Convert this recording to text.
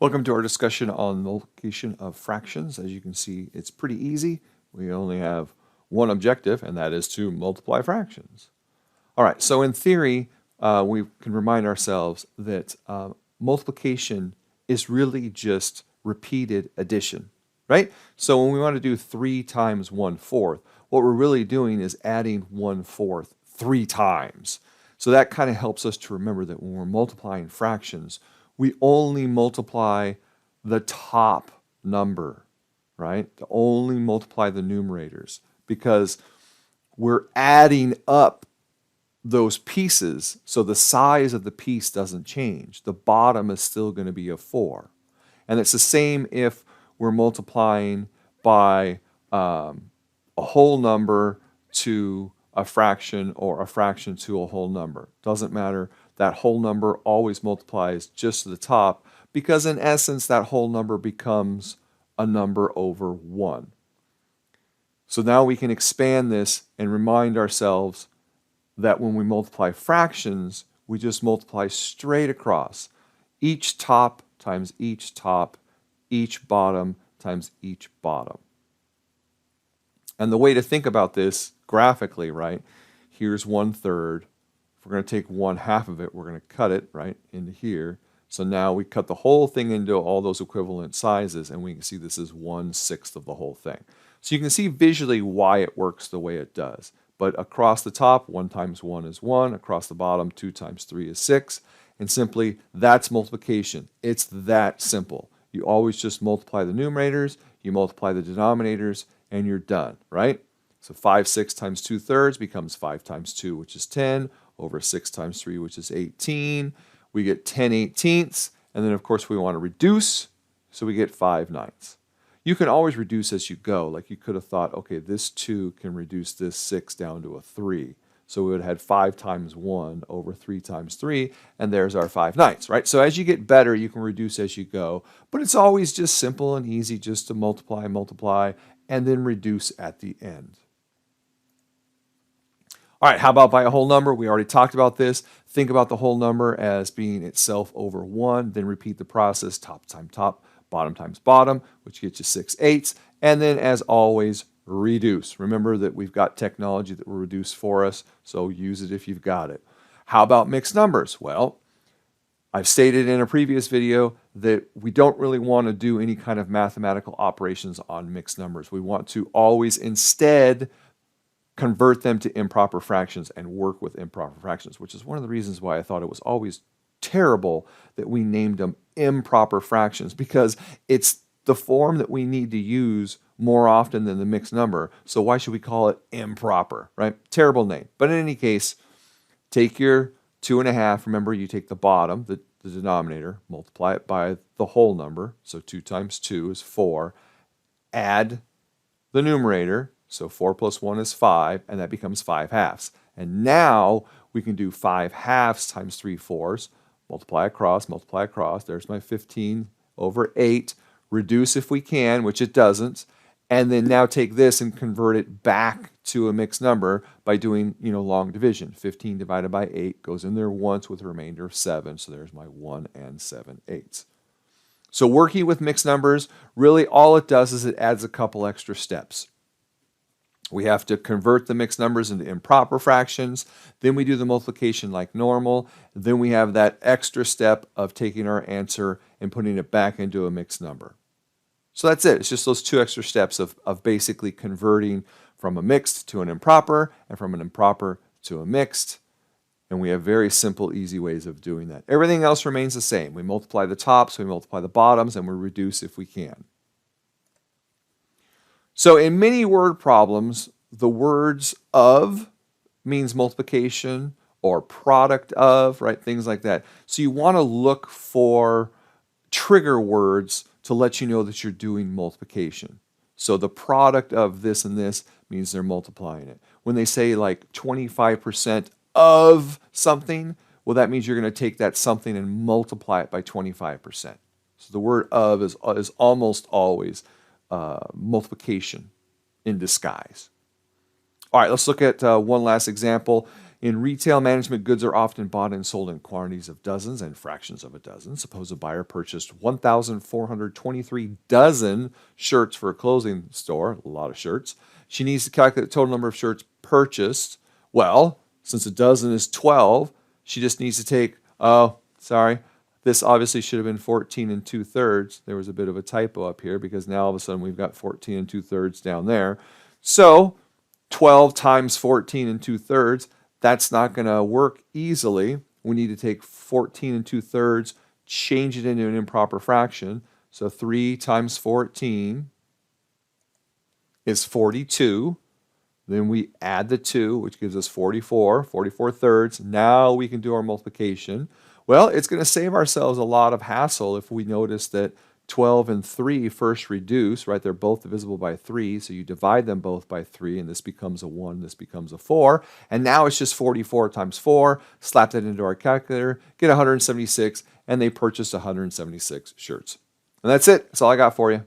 Welcome to our discussion on multiplication of fractions. As you can see, it's pretty easy. We only have one objective, and that is to multiply fractions. All right, so in theory, we can remind ourselves that multiplication is really just repeated addition, right? So when we want to do 3 times 1/4, what we're really doing is adding 1/4 3 times. So that kind of helps us to remember that when we're multiplying fractions, we only multiply the top number, right? To only multiply the numerators because we're adding up those pieces, so the size of the piece doesn't change. The bottom is still going to be a 4. And it's the same if we're multiplying by a whole number to a fraction or a fraction to a whole number. Doesn't matter. That whole number always multiplies just to the top because in essence that whole number becomes a number over 1. So now we can expand this and remind ourselves that when we multiply fractions, we just multiply straight across. Each top times each top, each bottom times each bottom. And the way to think about this graphically, right? Here's 1/3. If we're going to take 1/2 of it, we're going to cut it, right, into here. So now we cut the whole thing into all those equivalent sizes, and we can see this is 1/6 of the whole thing. So you can see visually why it works the way it does. But across the top, 1 times 1 is 1. Across the bottom, 2 times 3 is 6. And simply, that's multiplication. It's that simple. You always just multiply the numerators, you multiply the denominators, and you're done, right? So 5/6 times 2/3 becomes 5 times 2, which is 10, over 6 times 3, which is 18. We get 10/18, and then, of course, we want to reduce, so we get 5/9. You can always reduce as you go. Like you could have thought, okay, this 2 can reduce this 6 down to a 3. So we would have had 5 times 1 over 3 times 3, and there's our 5/9, right? So as you get better, you can reduce as you go, but it's always just simple and easy just to multiply, and then reduce at the end. All right, how about by a whole number? We already talked about this. Think about the whole number as being itself over 1, then repeat the process, top times top, bottom times bottom, which gets you 6/8. And then, as always, reduce. Remember that we've got technology that will reduce for us, so use it if you've got it. How about mixed numbers? Well, I've stated in a previous video that we don't really want to do any kind of mathematical operations on mixed numbers. We want to always instead convert them to improper fractions and work with improper fractions, which is one of the reasons why I thought it was always terrible that we named them improper fractions, because it's the form that we need to use more often than the mixed number. So why should we call it improper, right? Terrible name. But in any case, take your 2.5. Remember, you take the bottom, the denominator, multiply it by the whole number. So 2 times 2 is 4. Add the numerator. So 4 plus 1 is 5, and that becomes 5/2. And now we can do 5/2 times 3/4. Multiply across. There's my 15 over 8. Reduce if we can, which it doesn't. And then now take this and convert it back to a mixed number by doing, long division. 15 divided by 8 goes in there once with a remainder of 7. So there's my 1 and 7/8. So working with mixed numbers, really all it does is it adds a couple extra steps. We have to convert the mixed numbers into improper fractions. Then we do the multiplication like normal. Then we have that extra step of taking our answer and putting it back into a mixed number. So that's it. It's just those 2 extra steps of basically converting from a mixed to an improper and from an improper to a mixed. And we have very simple, easy ways of doing that. Everything else remains the same. We multiply the tops, we multiply the bottoms, and we reduce if we can. So in many word problems, the words of means multiplication or product of, right? Things like that. So you want to look for trigger words to let you know that you're doing multiplication. So the product of this and this means they're multiplying it. When they say like 25% of something, well, that means you're going to take that something and multiply it by 25%. So the word of is almost always multiplication in disguise. All right, let's look at one last example. In retail, management goods are often bought and sold in quantities of dozens and fractions of a dozen. Suppose a buyer purchased 1,423 dozen shirts for a clothing store, a lot of shirts. She needs to calculate the total number of shirts purchased. Well, since a dozen is 12, she just needs to take, oh, sorry, this obviously should have been 14 and 2/3. There was a bit of a typo up here because now all of a sudden we've got 14 and 2/3 down there. So 12 times 14 and 2/3, that's not going to work easily. We need to take 14 and 2/3, change it into an improper fraction. So 3 times 14 is 42. Then we add the 2, which gives us 44 thirds. Now we can do our multiplication. Well, it's going to save ourselves a lot of hassle if we notice that 12 and 3 first reduce, right? They're both divisible by 3, so you divide them both by 3, and this becomes a 1, this becomes a 4. And now it's just 44 times 4. Slap that into our calculator, get 176, and they purchased 176 shirts. And that's it. That's all I got for you.